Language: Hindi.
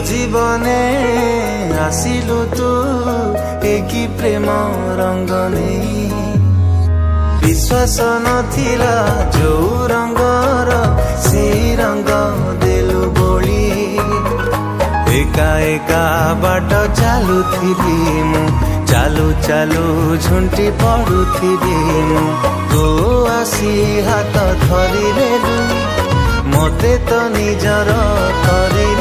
जीवने आसिलु तू एकी प्रेम रंग नहीं विश्वास नथिला जो रंगर से रंग देलु बोली एका एका बाट चालुथिबी मु चालू चालू झुंटी पड़ुथिबी मु तू आसी हाथ धरिलेलु मते तो निजर करिलु